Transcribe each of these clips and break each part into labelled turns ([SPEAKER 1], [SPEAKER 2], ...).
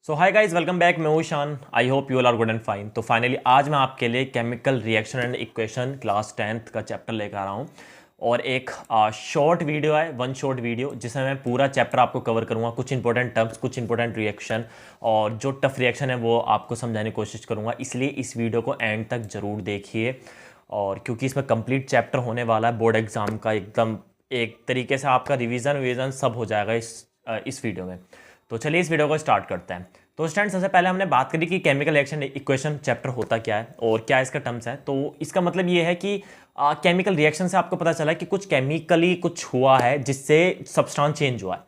[SPEAKER 1] सो hi guys, welcome back. मैं हूं Shaan. I hope you all are good and fine. तो finally आज मैं आपके लिए chemical reaction and equation class 10th का चैप्टर लेकर आ रहा हूं और एक शॉर्ट वीडियो है, वन शॉर्ट वीडियो जिसमें मैं पूरा चैप्टर आपको कवर करूंगा। कुछ इंपॉर्टेंट टर्म्स, कुछ इंपॉर्टेंट रिएक्शन और जो टफ रिएक्शन है वो आपको समझाने की कोशिश करूंगा। इसलिए इस वीडियो को एंड तक ज़रूर देखिए और क्योंकि इसमें कंप्लीट चैप्टर होने वाला है बोर्ड एग्जाम का। एकदम एक तरीके से आपका रिवीजन सब हो जाएगा इस वीडियो में। तो चलिए इस वीडियो को स्टार्ट करते हैं। तो स्टूडेंट, सबसे पहले हमने बात करी कि केमिकल रिएक्शन इक्वेशन चैप्टर होता क्या है और क्या इसका टर्म्स है। तो इसका मतलब ये है कि केमिकल रिएक्शन से आपको पता चला कि कुछ केमिकली कुछ हुआ है जिससे सब्सटेंस चेंज हुआ है।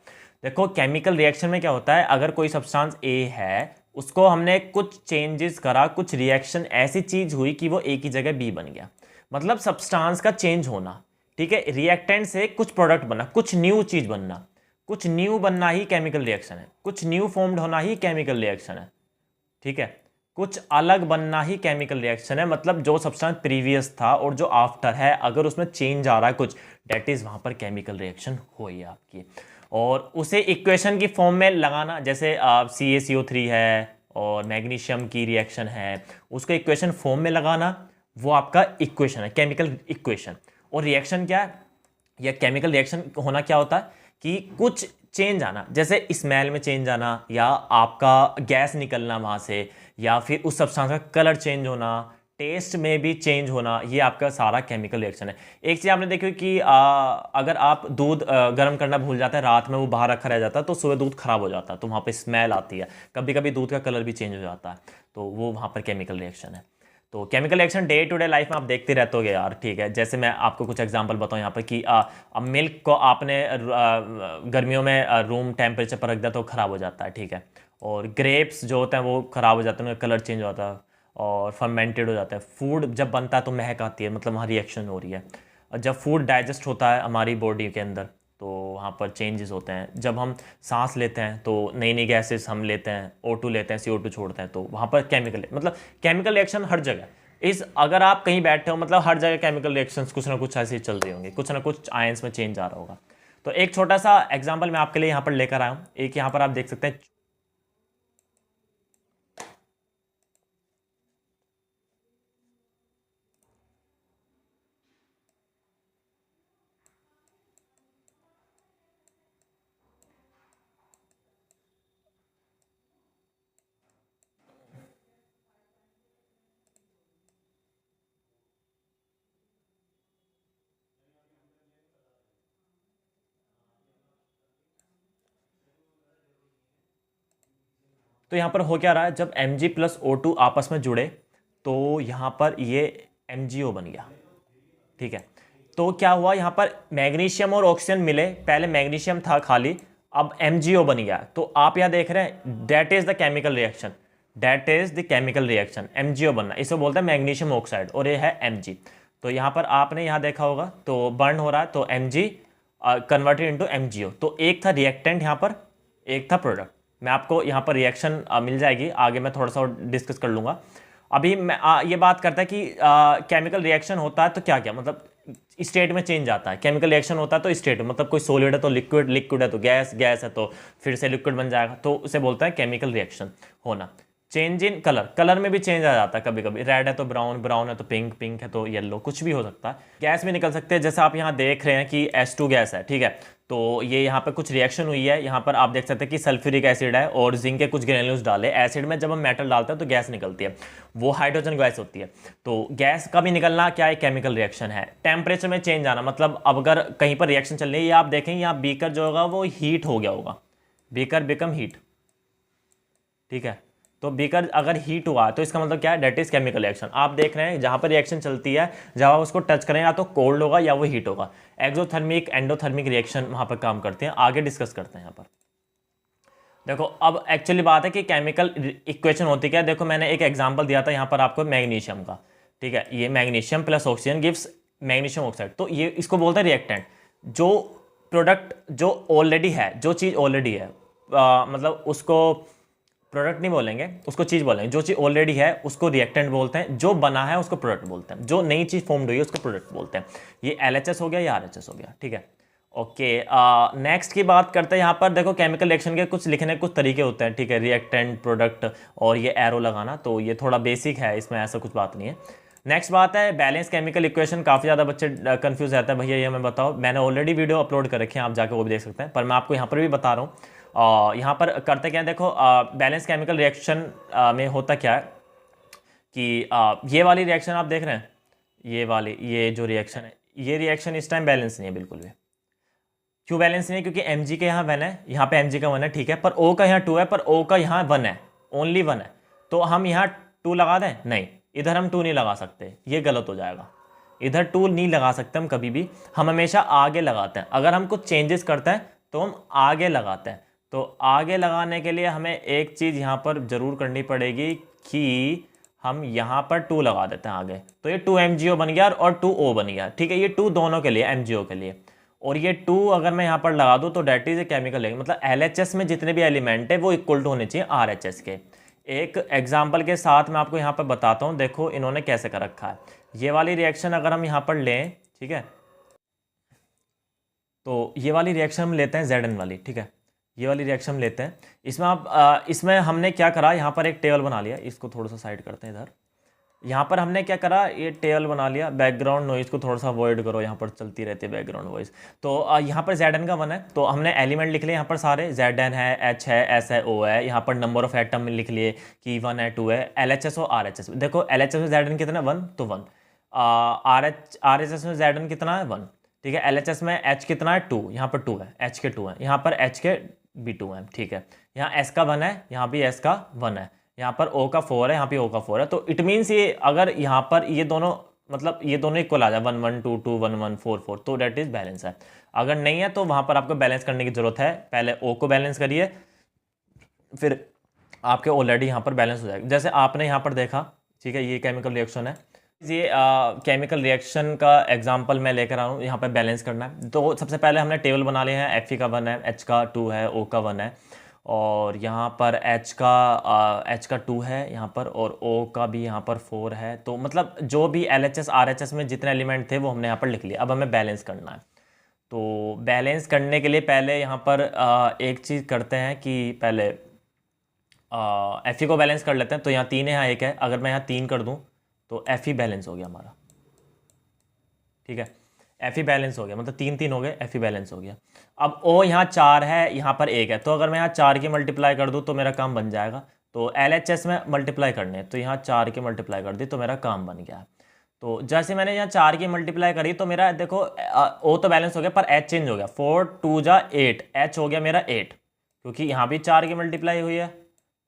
[SPEAKER 1] देखो, केमिकल रिएक्शन में क्या होता है, अगर कोई सब्सटेंस ए है उसको हमने कुछ चेंजेस करा, कुछ रिएक्शन ऐसी चीज हुई कि वो ए की जगह बी बन गया, मतलब सब्सटेंस का चेंज होना। ठीक है, रिएक्टेंट से कुछ प्रोडक्ट बना, कुछ न्यू चीज बनना, कुछ न्यू बनना ही केमिकल रिएक्शन है। कुछ न्यू फॉर्म्ड होना ही केमिकल रिएक्शन है। ठीक है, कुछ अलग बनना ही केमिकल रिएक्शन है। मतलब जो सब्सटेंस प्रीवियस था और जो आफ्टर है, अगर उसमें चेंज आ रहा है कुछ, डेट इज वहां पर केमिकल रिएक्शन हुई है आपकी। और उसे इक्वेशन की फॉर्म में लगाना, जैसे CaCO3 है और मैग्नीशियम की रिएक्शन है, उसको इक्वेशन फॉर्म में लगाना, वो आपका इक्वेशन है, केमिकल इक्वेशन। और रिएक्शन क्या है, या केमिकल रिएक्शन होना क्या होता है कि कुछ चेंज आना, जैसे स्मेल में चेंज आना, या आपका गैस निकलना वहाँ से, या फिर उस सब्सटेंस का कलर चेंज होना, टेस्ट में भी चेंज होना, ये आपका सारा केमिकल रिएक्शन है। एक चीज़ आपने देखी कि अगर आप दूध गर्म करना भूल जाते हैं, रात में वो बाहर रखा रह जाता है तो सुबह दूध खराब हो जाता है, तो वहाँ पे स्मेल आती है। कभी कभी दूध का कलर भी चेंज हो जाता है, तो वो वहाँ पर केमिकल रिएक्शन है। तो chemical reaction day to day life में आप देखते रहते होगे यार। ठीक है, जैसे मैं आपको कुछ एग्जांपल बताऊं यहाँ पर कि अब मिल्क को आपने गर्मियों में रूम टेम्परेचर पर रख दिया तो ख़राब हो जाता है। ठीक है, और ग्रेप्स जो होते हैं वो ख़राब हो जाते हैं, उनका कलर चेंज होता है और फर्मेंटेड हो जाता है। फूड जब बनता है तो महक आती है, मतलब वहाँ रिएक्शन हो रही है। और जब फूड डाइजेस्ट होता है हमारी बॉडी के अंदर तो वहाँ पर चेंजेस होते हैं। जब हम सांस लेते हैं तो नई नई गैसेस हम लेते हैं, O2 लेते हैं, CO2 छोड़ते हैं, तो वहाँ पर केमिकल, मतलब केमिकल रिएक्शन हर जगह अगर आप कहीं बैठे हो, मतलब हर जगह केमिकल रिएक्शंस कुछ ना कुछ ऐसे ही चल रहे होंगे, कुछ ना कुछ आयंस में चेंज आ रहा होगा। तो एक छोटा सा एग्जाम्पल मैं आपके लिए यहाँ पर लेकर आया हूँ। एक यहाँ पर आप देख सकते हैं, तो यहाँ पर हो क्या रहा है, जब Mg प्लस O2 आपस में जुड़े तो यहाँ पर ये MgO बन गया। ठीक है, तो क्या हुआ, यहाँ पर मैग्नीशियम और ऑक्सीजन मिले, पहले मैग्नीशियम था खाली, अब MgO बन गया। तो आप यहाँ देख रहे हैं, that is the chemical reaction, that is the chemical reaction, MgO बनना, इसे बोलते हैं मैग्नीशियम ऑक्साइड, और ये है Mg। तो यहाँ पर आपने यहाँ देखा होगा तो बर्न हो रहा है, तो Mg कन्वर्टेड इनटू MgO। तो एक था रिएक्टेंट यहाँ पर, एक था प्रोडक्ट। मैं आपको यहाँ पर रिएक्शन मिल जाएगी, आगे मैं थोड़ा सा और डिस्कस कर लूँगा। अभी मैं ये बात करता है कि केमिकल रिएक्शन होता है तो क्या क्या, मतलब स्टेट में चेंज आता है। केमिकल रिएक्शन होता है तो स्टेट, मतलब कोई सॉलिड है तो लिक्विड, लिक्विड है तो गैस, गैस है तो फिर से लिक्विड बन जाएगा, तो उसे बोलता है केमिकल रिएक्शन होना। चेंज इन कलर, कलर में भी चेंज आ जाता है, कभी कभी रेड है तो ब्राउन, ब्राउन है तो पिंक, पिंक है तो येलो, कुछ भी हो सकता है। गैस भी निकल सकते हैं, जैसे आप यहाँ देख रहे हैं कि H2 गैस है। ठीक है, तो ये यहाँ पे कुछ रिएक्शन हुई है, यहाँ पर आप देख सकते हैं कि सल्फ्यूरिक एसिड है और जिंक के कुछ ग्रेन्यूल्स डाले। एसिड में जब हम मेटल डालते हैं तो गैस निकलती है, वो हाइड्रोजन गैस होती है। तो गैस का भी निकलना क्या है, केमिकल रिएक्शन है। टेम्परेचर में चेंज आना, मतलब अब अगर कहीं पर रिएक्शन चल रही है, आप देखें यहाँ बीकर जो होगा वो हीट हो गया होगा, बीकर बिकम हीट। ठीक है, तो बीकर अगर हीट हुआ तो इसका मतलब क्या है, डेट इज केमिकल रिएक्शन। आप देख रहे हैं जहां पर रिएक्शन चलती है, जब आप उसको टच करें या तो कोल्ड होगा या वो हीट होगा। एक्सोथर्मिक, एंडोथर्मिक रिएक्शन वहां पर काम करते हैं, आगे डिस्कस करते हैं यहाँ पर। देखो, अब एक्चुअली बात है कि केमिकल इक्वेशन होती क्या है। देखो, मैंने एक एग्जांपल दिया था यहाँ पर आपको मैग्नीशियम का। ठीक है, ये magnesium plus oxygen gives magnesium oxide, तो ये इसको बोलते हैं रिएक्टेंट। जो प्रोडक्ट जो ऑलरेडी है, जो चीज़ ऑलरेडी है, मतलब उसको प्रोडक्ट नहीं बोलेंगे, उसको चीज़ बोलेंगे। जो चीज़ ऑलरेडी है उसको रिएक्टेंट बोलते हैं, जो बना है उसको प्रोडक्ट बोलते हैं, जो नई चीज़ फॉर्म्ड हुई है उसको प्रोडक्ट बोलते हैं। ये LHS हो गया या RHS हो गया। ठीक है, ओके, नेक्स्ट की बात करते हैं। यहाँ पर देखो केमिकल रिएक्शन के कुछ लिखने के कुछ तरीके होते हैं, ठीक है, रिएक्टेंट, प्रोडक्ट और ये एरो लगाना, तो ये थोड़ा बेसिक है, इसमें ऐसा कुछ बात नहीं है। नेक्स्ट बात है बैलेंस केमिकल इक्वेशन। काफ़ी ज़्यादा बच्चे कंफ्यूज रहते हैं, भैया ये हमें बताओ। मैंने ऑलरेडी वीडियो अपलोड कर रखी है, आप जाके वो भी देख सकते हैं, पर मैं आपको यहाँ पर भी बता रहा हूँ। यहाँ पर करते क्या है, देखो बैलेंस केमिकल रिएक्शन में होता क्या है कि ये वाली रिएक्शन आप देख रहे हैं, ये वाली, ये जो रिएक्शन है, ये रिएक्शन इस टाइम बैलेंस नहीं है बिल्कुल भी। क्यों बैलेंस नहीं है? क्योंकि mg का यहाँ 1 है, यहाँ पे mg का 1 है, ठीक है, पर o का यहाँ 2 है, पर o का यहाँ 1 है, ओनली 1 है। तो हम यहाँ 2 लगा दें? नहीं, इधर हम 2 नहीं लगा सकते, ये गलत हो जाएगा। इधर 2 नहीं लगा सकते हम कभी भी, हम हमेशा आगे लगाते हैं। अगर हम कुछ चेंजेस करते हैं तो हम आगे लगाते हैं। तो आगे लगाने के लिए हमें एक चीज़ यहाँ पर ज़रूर करनी पड़ेगी कि हम यहाँ पर 2 लगा देते हैं आगे, तो ये 2mgo बन गया और 2o बन गया, ठीक है। ये 2 दोनों के लिए, mgo के लिए, और ये 2 अगर मैं यहाँ पर लगा दूँ तो डेट इज ए केमिकल लेंगे, मतलब LHS में जितने भी एलिमेंट है वो इक्वल टू होने चाहिए RHS के। एक एग्जाम्पल के साथ मैं आपको यहाँ पर बताता हूँ, देखो इन्होंने कैसे कर रखा है। ये वाली रिएक्शन अगर हम यहाँ पर लें, ठीक है, तो ये वाली रिएक्शन हम लेते हैं Zn वाली, ठीक है, ये वाली रिएक्शन हम लेते हैं। इसमें आप इसमें हमने क्या करा, यहाँ पर एक टेबल बना लिया, इसको थोड़ा सा साइड करते हैं इधर। यहाँ पर हमने क्या करा, ये टेबल बना लिया, बैकग्राउंड नॉइज़ को थोड़ा सा अवॉइड करो, यहाँ पर चलती रहती है बैकग्राउंड वॉइस। तो यहाँ पर Zn का 1 है, तो हमने एलिमेंट लिख लिए यहाँ पर सारे, Zn है, H है, S है, O है। यहाँ पर नंबर ऑफ एटम लिख लिए कि 1 है, 2 है, LHS और RHS। देखो LHS में Zn कितना है, 1, तो 1। RHS में Zn कितना है, 1, ठीक है। LHS में H कितना है, 2, यहाँ पर 2 है, H के 2 है, यहाँ पर H के भी 2 है, ठीक है। यहाँ S का 1 है, यहाँ भी S का 1 है, यहाँ पर O का 4 है, यहाँ पे O का 4 है। तो इट मीन्स ये अगर यहाँ पर ये दोनों, मतलब ये दोनों इक्वल आ जाए, 1 1 2 2 1 1 4 4, तो डेट इज बैलेंस है। अगर नहीं है तो वहाँ पर आपको बैलेंस करने की जरूरत है, पहले O को बैलेंस करिए, फिर आपके ऑलरेडी यहाँ पर बैलेंस हो जाएगा। जैसे आपने यहाँ पर देखा, ठीक है, ये केमिकल रिएक्शन है, ये केमिकल रिएक्शन का एग्जांपल मैं लेकर आ रहा हूँ। यहाँ पर बैलेंस करना है, तो सबसे पहले हमने टेबल बना लिया है। Fe का 1 है, H का 2 है, O का 1 है, और यहाँ पर H का 2 है यहाँ पर, और O का भी यहाँ पर 4 है। तो मतलब जो भी LHS RHS में जितने एलिमेंट थे वो हमने यहाँ पर लिख लिए। अब हमें बैलेंस करना है, तो बैलेंस करने के लिए पहले यहाँ पर एक चीज़ करते हैं कि पहले Fe को बैलेंस कर लेते हैं। तो यहाँ 3 है, यहाँ 1 है, अगर मैं यहाँ 3 कर दूँ तो Fe बैलेंस हो गया हमारा, ठीक है। Fe बैलेंस हो गया, मतलब 3 3 हो गए, Fe बैलेंस हो गया। अब O यहाँ 4 है, यहाँ पर 1 है, तो अगर मैं यहाँ 4 की मल्टीप्लाई कर दूँ तो मेरा काम बन जाएगा। तो LHS में मल्टीप्लाई करने, तो यहाँ 4 की मल्टीप्लाई कर दी तो मेरा काम बन गया। तो जैसे मैंने यहाँ 4 की मल्टीप्लाई करी तो मेरा देखो O तो बैलेंस हो गया, पर H चेंज हो गया। 4 2 जा 8, H हो गया मेरा 8, क्योंकि यहाँ भी 4 की मल्टीप्लाई हुई है,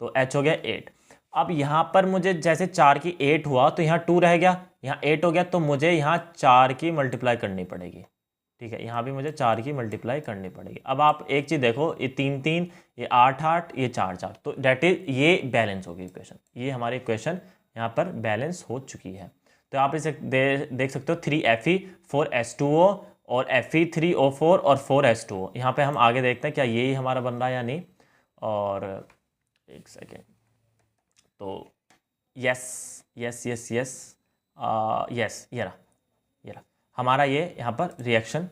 [SPEAKER 1] तो H हो गया 8। अब यहाँ पर मुझे जैसे 4 की 8 हुआ तो यहाँ 2 रह गया, यहाँ 8 हो गया, तो मुझे यहाँ 4 की मल्टीप्लाई करनी पड़ेगी, ठीक है। यहाँ भी मुझे 4 की मल्टीप्लाई करनी पड़ेगी। अब आप एक चीज़ देखो, ये 3 3, ये 8 8, ये 4 4, तो डेट इज ये बैलेंस होगी इक्वेशन। ये हमारी इक्वेशन यहाँ पर बैलेंस हो चुकी है। तो आप इसे देख सकते हो, 3Fe 4H2O और Fe 3O4 और 4H2O। यहाँ पे हम आगे देखते हैं क्या यही हमारा बन रहा है या नहीं। और एक सेकेंड, तो yes yes yes yes yes, ये रहा हमारा, ये यहाँ पर रिएक्शन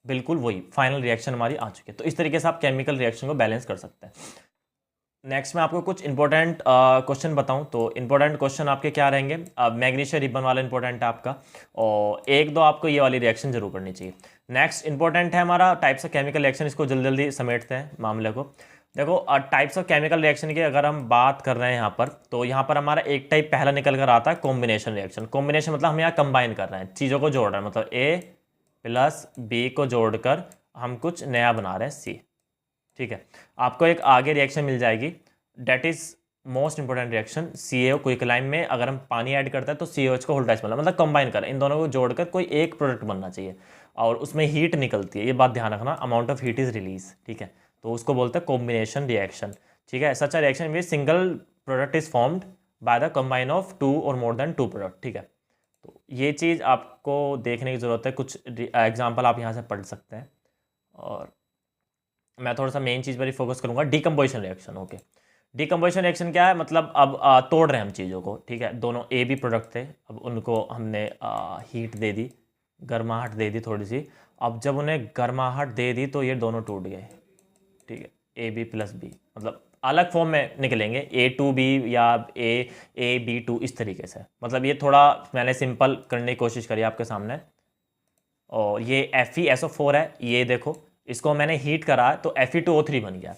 [SPEAKER 1] बिल्कुल वही फाइनल रिएक्शन हमारी आ चुकी है। तो इस तरीके से आप केमिकल रिएक्शन को बैलेंस कर सकते हैं। नेक्स्ट मैं आपको कुछ इंपॉर्टेंट क्वेश्चन बताऊं, तो इंपॉर्टेंट क्वेश्चन आपके क्या रहेंगे। मैग्नीशियम रिबन वाला इंपॉर्टेंट है आपका, और एक दो आपको ये वाली रिएक्शन जरूर करनी चाहिए। नेक्स्ट इंपॉर्टेंट है हमारा टाइप्स ऑफ केमिकल रिएक्शन, इसको जल्दी जल्दी समेटते हैं मामले को। देखो टाइप्स ऑफ केमिकल रिएक्शन की अगर हम बात कर रहे हैं यहाँ पर, तो यहाँ पर हमारा एक टाइप पहला निकल कर आता है कॉम्बिनेशन रिएक्शन। कॉम्बिनेशन मतलब हम यहाँ कंबाइन कर रहे हैं, चीज़ों को जोड़ रहे हैं, मतलब A+B को जोड़कर हम कुछ नया बना रहे हैं C, ठीक है। आपको एक आगे रिएक्शन मिल जाएगी, that is most important reaction CaO quicklime में। अगर हम पानी ऐड करते हैं तो CaOH को होल डाइस बना, मतलब कंबाइन करें, इन दोनों को जोड़कर कोई एक प्रोडक्ट बनना चाहिए, और उसमें हीट निकलती है, ये बात ध्यान रखना, amount of heat is release, ठीक है। तो उसको बोलते हैं कॉम्बिनेशन रिएक्शन, ठीक है। सच अ रिएक्शन में single product is formed by the combine of 2 और मोर देन 2 प्रोडक्ट, ठीक है। तो ये चीज़ आपको देखने की ज़रूरत है, कुछ एग्जाम्पल आप यहाँ से पढ़ सकते हैं, और मैं थोड़ा सा मेन चीज़ पर ही फोकस करूँगा, decomposition reaction. Okay, decomposition reaction क्या है, मतलब अब तोड़ रहे हैं हम चीज़ों को, ठीक है। दोनों A भी प्रोडक्ट थे, अब उनको हमने हीट दे दी, गर्माहट दे दी थोड़ी सी। अब जब उन्हें गर्माहट दे दी तो ये दोनों टूट गए, ठीक है, AB+B, मतलब अलग फॉर्म में निकलेंगे, A2B या AB2 इस तरीके से। मतलब ये थोड़ा मैंने सिंपल करने की कोशिश करी आपके सामने। और ये FeSO4 है, ये देखो इसको मैंने हीट करा तो Fe2O3 बन गया,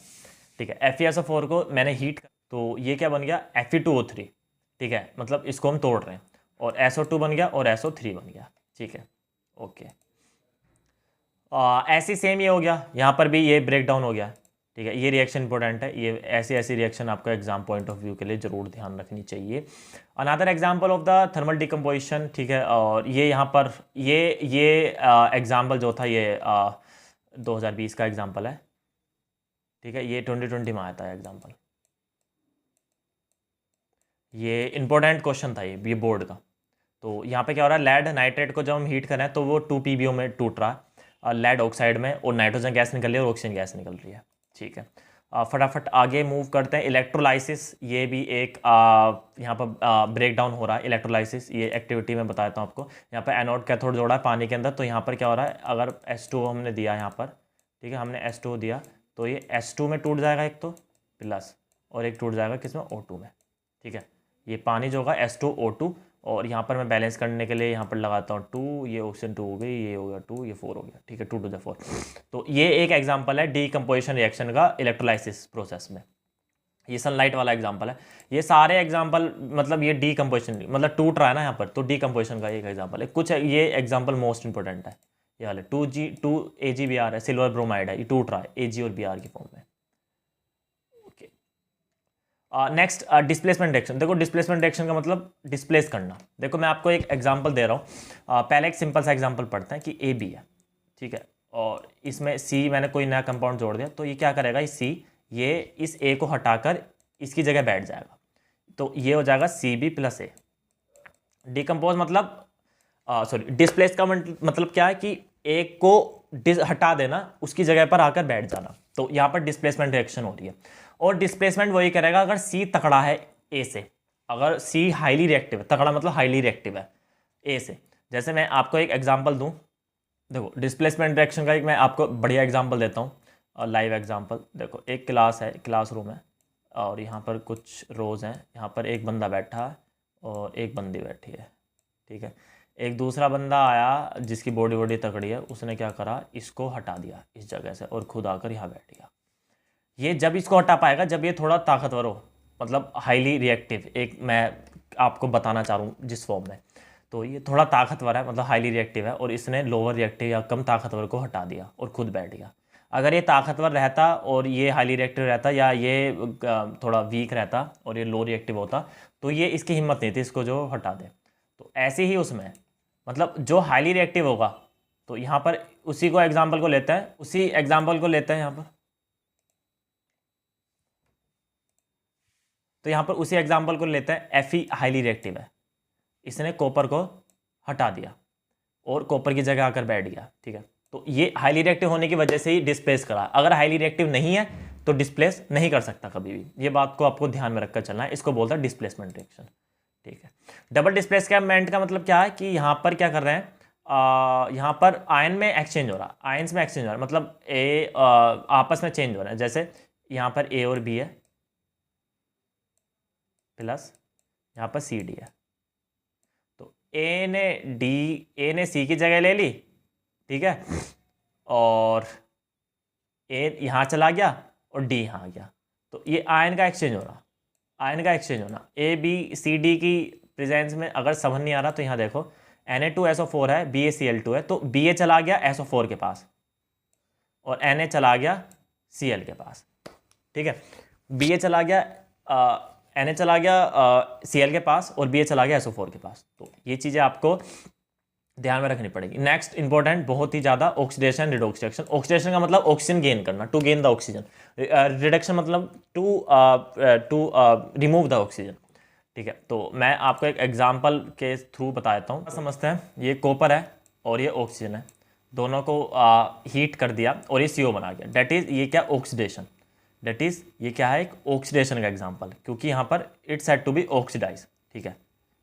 [SPEAKER 1] ठीक है। FeSO4 को मैंने हीट तो ये क्या बन गया, Fe2O3, ठीक है, मतलब इसको हम तोड़ रहे हैं, और SO2 बन गया और SO3 बन गया, ठीक है, ओके। ऐसी सेम ये हो गया, यहाँ पर भी ये ब्रेक डाउन हो गया, ठीक है। ये रिएक्शन इंपॉर्टेंट है, ये ऐसी रिएक्शन आपका एग्जाम पॉइंट ऑफ व्यू के लिए जरूर ध्यान रखनी चाहिए। Another example of the thermal decomposition, ठीक है। और ये यहाँ पर ये एग्जांपल जो था ये 2020 का एग्जांपल है, ठीक है। ये 2020 में आया था एग्जांपल, ये इंपॉर्टेंट क्वेश्चन था ये बोर्ड का। तो यहाँ पे क्या हो रहा है, लेड नाइट्रेट को जब हम हीट करें तो वो 2 PbO में टूट रहा है, लेड ऑक्साइड में, और नाइट्रोजन गैस निकल रही है और ऑक्सीजन गैस निकल रही है, ठीक है। फटाफट आगे मूव करते हैं। इलेक्ट्रोलाइसिस, ये भी एक यहाँ पर ब्रेक डाउन हो रहा है इलेक्ट्रोलाइसिस, ये एक्टिविटी में बताता हूँ आपको। यहाँ पर एनोड कैथोड जोड़ा है पानी के अंदर, तो यहाँ पर क्या हो रहा है, अगर H2O हमने दिया यहाँ पर, ठीक है, हमने H2O दिया तो ये H2 में टूट जाएगा एक तो प्लस, और एक टूट जाएगा किसमें, O2 में, ठीक है। ये पानी जो होगा H2O2, और यहाँ पर मैं बैलेंस करने के लिए यहाँ पर लगाता हूँ 2, ये ऑक्सीजन 2 हो गई, ये हो गया 2, ये 4 हो गया, ठीक है, 2 to the 4। तो ये एक एग्जांपल है डीकम्पोजिशन रिएक्शन का इलेक्ट्रोलाइसिस प्रोसेस में। ये सनलाइट वाला एग्जांपल है। ये सारे एग्जांपल मतलब ये डीकम्पोजिशन मतलब टूट रहा है ना यहाँ पर, तो डीकम्पोजिशन का एक एग्जांपल है। कुछ ये एग्जांपल मोस्ट इंपॉर्टेंट है, ये वाले 2AgBr है, सिल्वर ब्रोमाइड है, ये टूट रहा है Ag और Br की फॉर्म में। Next displacement reaction. देखो डिस्प्लेसमेंट रिएक्शन का मतलब डिस्प्लेस करना। देखो मैं आपको एक एग्जांपल दे रहा हूँ, पहले एक सिंपल सा एग्जांपल पढ़ते हैं कि AB है, ठीक है, और इसमें C मैंने कोई नया कंपाउंड जोड़ दिया, तो ये क्या करेगा, इस C ये इस A को हटाकर इसकी जगह बैठ जाएगा, तो ये हो जाएगा CB+A। डिकम्पोज मतलब सॉरी डिस्प्लेस का मतलब क्या है कि एक को हटा देना, उसकी जगह पर आकर बैठ जाना, तो यहाँ पर डिस्प्लेसमेंट रिएक्शन हो रही है। और डिस्प्लेसमेंट वही करेगा अगर C तकड़ा है A से, अगर C हाईली रिएक्टिव है, तकड़ा मतलब हाईली रिएक्टिव है A से। जैसे मैं आपको एक एग्जांपल दूं, देखो डिस्प्लेसमेंट रिएक्शन का एक मैं आपको बढ़िया एग्जांपल देता हूँ, लाइव एग्जांपल। देखो एक क्लास है, क्लासरूम है, और यहाँ पर कुछ रोज़ हैं, यहाँ पर एक बंदा बैठा है और एक बंदी बैठी है, ठीक है। एक दूसरा बंदा आया जिसकी बॉडी तकड़ी है, उसने क्या करा, इसको हटा दिया इस जगह से और खुद आकर यहाँ बैठ गया। ये जब इसको हटा पाएगा जब ये थोड़ा ताकतवर हो, मतलब हाईली रिएक्टिव, एक मैं आपको बताना चाह रहा हूँ जिस फॉर्म में, तो ये थोड़ा ताकतवर है मतलब हाईली रिएक्टिव है, और इसने लोअर रिएक्टिव या कम ताकतवर को हटा दिया और खुद बैठ गया। अगर ये ताकतवर रहता और ये हाईली रिएक्टिव रहता, या ये थोड़ा वीक रहता और ये लो रिएक्टिव होता, तो ये इसकी हिम्मत नहीं थी इसको जो हटा दे। तो ऐसे ही उसमें मतलब जो हाईली रिएक्टिव होगा, तो यहाँ पर उसी को एग्जाम्पल को लेते हैं, उसी एग्जाम्पल को लेते हैं यहाँ पर, तो यहाँ पर उसी एग्जाम्पल को लेते हैं। Fe हाईली रिएक्टिव है, इसने कॉपर को हटा दिया और कॉपर की जगह आकर बैठ गया, ठीक है। तो ये हाईली रिएक्टिव होने की वजह से ही डिस्प्लेस करा। अगर हाईली रिएक्टिव नहीं है तो डिस्प्लेस नहीं कर सकता कभी भी, ये बात को आपको ध्यान में रखकर चलना है। इसको बोलता है डिस्प्लेसमेंट रिएक्शन, ठीक है। डबल डिस्प्लेसमेंट का मतलब क्या है कि यहाँ पर क्या कर रहे हैं, यहाँ पर आयन में एक्सचेंज हो रहा है, आयन्स में एक्सचेंज हो रहा है, मतलब ए आपस में चेंज हो रहे हैं। जैसे यहाँ पर A और B है प्लस यहाँ पर CD है, तो A ने C की जगह ले ली, ठीक है, और A यहाँ चला गया और D यहाँ आ गया, तो ये आयन का एक्सचेंज हो रहा, आयन का एक्सचेंज होना। ABCD की प्रेजेंस में अगर समझ नहीं आ रहा तो यहाँ देखो Na2SO4 है, BaCl2 है, तो Ba चला गया SO4 के पास और Na चला गया Cl के पास, ठीक है। Ba चला गया Na चला गया Cl के पास और Ba चला गया SO4 के पास, तो ये चीज़ें आपको ध्यान में रखनी पड़ेगी। नेक्स्ट इंपॉर्टेंट बहुत ही ज़्यादा, ऑक्सीडेशन रिडॉक्स रिएक्शन। ऑक्सीडेशन का मतलब ऑक्सीजन गेन करना, to gain the oxygen. Reduction मतलब टू रिमूव द ऑक्सीजन, ठीक है। तो मैं आपको एक एग्जांपल के थ्रू बता देता हूँ, समझते हैं। ये कॉपर है और ये ऑक्सीजन है, दोनों को हीट कर दिया और ये CO बना गया, डेट इज़ ये क्या ऑक्सीडेशन, डेट इज़ ये क्या है, एक ऑक्सीडेशन का एग्जाम्पल, क्योंकि यहाँ पर it's said to be oxidize, ठीक है।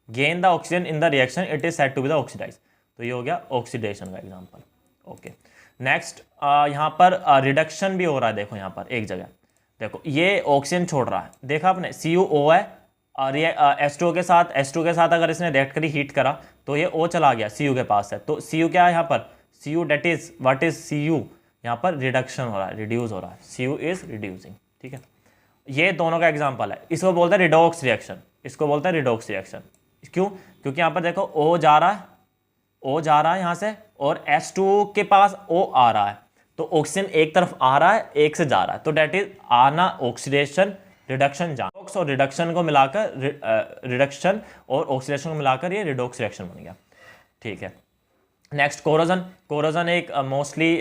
[SPEAKER 1] Gain the oxygen in the reaction, it is said to be the oxidize. तो ये हो गया ऑक्सीडेशन का एग्जाम्पल। ओके, नेक्स्ट यहाँ पर रिडक्शन भी हो रहा है। देखो यहाँ पर एक जगह देखो ये ऑक्सीजन छोड़ रहा है, देखा आपने CuO है और ये H2O के साथ अगर इसने रिएक्ट करी हीट करा तो ये O चला गया Cu के पास है, तो Cu क्या है यहाँ पर Cu that is what is Cu, यहाँ पर रिडक्शन हो रहा है, रिड्यूस हो रहा है, Cu इज रिड्यूसिंग। ठीक है, ये दोनों का एग्जाम्पल है। इसको बोलते हैं रिडॉक्स रिएक्शन, इसको बोलते हैं रिडॉक्स रिएक्शन। क्यों? क्योंकि यहाँ पर देखो O जा रहा है यहाँ से और H2O के पास O आ रहा है, तो ऑक्सीजन एक तरफ आ रहा है एक से जा रहा है, तो डेट इज आना ऑक्सीडेशन रिडक्शन जाना। और रिडक्शन को मिलाकर रिडक्शन और ऑक्सीडेशन को मिलाकर ये रिडॉक्स रिएक्शन बन गया। ठीक है, नेक्स्ट कोरोजन एक मोस्टली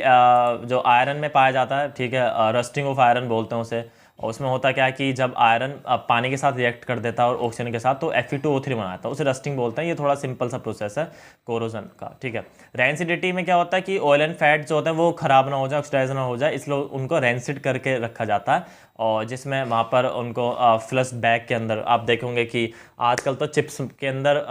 [SPEAKER 1] जो आयरन में पाया जाता है। ठीक है, रस्टिंग ऑफ आयरन बोलते हैं उसे। और उसमें होता क्या है कि जब आयरन पानी के साथ रिएक्ट कर देता है और ऑक्सीजन के साथ तो Fe2O3 बनाता है, उसे रस्टिंग बोलते हैं। ये थोड़ा सिंपल सा प्रोसेस है कोरोजन का। ठीक है, रेंसिडिटी में क्या होता है कि ऑयल एंड फैट जो होता है वो खराब ना हो जाए, ऑक्सीडाइज ना हो जाए, इसलिए उनको रेंसिड करके रखा जाता है। और जिसमें वहाँ पर उनको फ्लश बैग के अंदर आप देखेंगे कि आजकल तो चिप्स के अंदर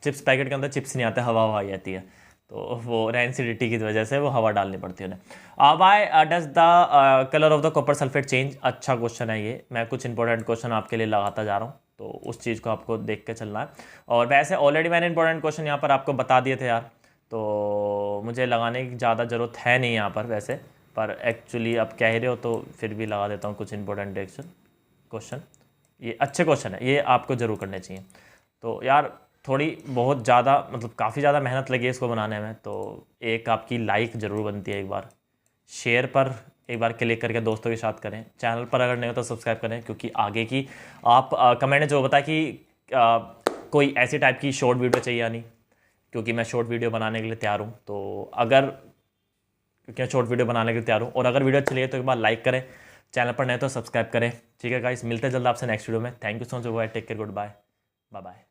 [SPEAKER 1] चिप्स पैकेट के अंदर चिप्स नहीं आते, हवा आ जाती है, तो वो रेंसिडिटी की वजह से वो हवा डालनी पड़ती है उन्हें। Why does the colour of the copper sulphate change? अच्छा क्वेश्चन है ये, मैं कुछ इंपॉर्टेंट क्वेश्चन आपके लिए लगाता जा रहा हूँ, तो उस चीज़ को आपको देख के चलना है। और वैसे ऑलरेडी मैंने इंपॉर्टेंट क्वेश्चन यहाँ पर आपको बता दिए थे यार, तो मुझे लगाने की ज़्यादा ज़रूरत है नहीं यहाँ पर वैसे, पर एक्चुअली आप कह रहे हो तो फिर भी लगा देता हूँ कुछ इंपॉर्टेंट क्वेश्चन। ये अच्छे क्वेश्चन है, ये आपको ज़रूर करने चाहिए। तो यार थोड़ी बहुत ज़्यादा मतलब काफ़ी ज़्यादा मेहनत लगी है इसको बनाने में, तो एक आपकी लाइक ज़रूर बनती है, एक बार शेयर पर एक बार क्लिक करके दोस्तों के साथ करें। चैनल पर अगर नहीं हो तो सब्सक्राइब करें, क्योंकि आगे की आप कमेंट में जो बताया कि कोई ऐसी टाइप की शॉर्ट वीडियो चाहिए या नहीं, क्योंकि मैं शॉर्ट वीडियो बनाने के लिए तैयार हूँ। तो अगर शॉर्ट वीडियो बनाने के लिए तैयार हूँ, और अगर वीडियो अच्छी लगे तो एक बार लाइक करें, चैनल पर नहीं तो सब्सक्राइब करें। ठीक है गाइस, मिलते हैं जल्द आपसे नेक्स्ट वीडियो में। Thank you so much, take care, good bye, bye bye.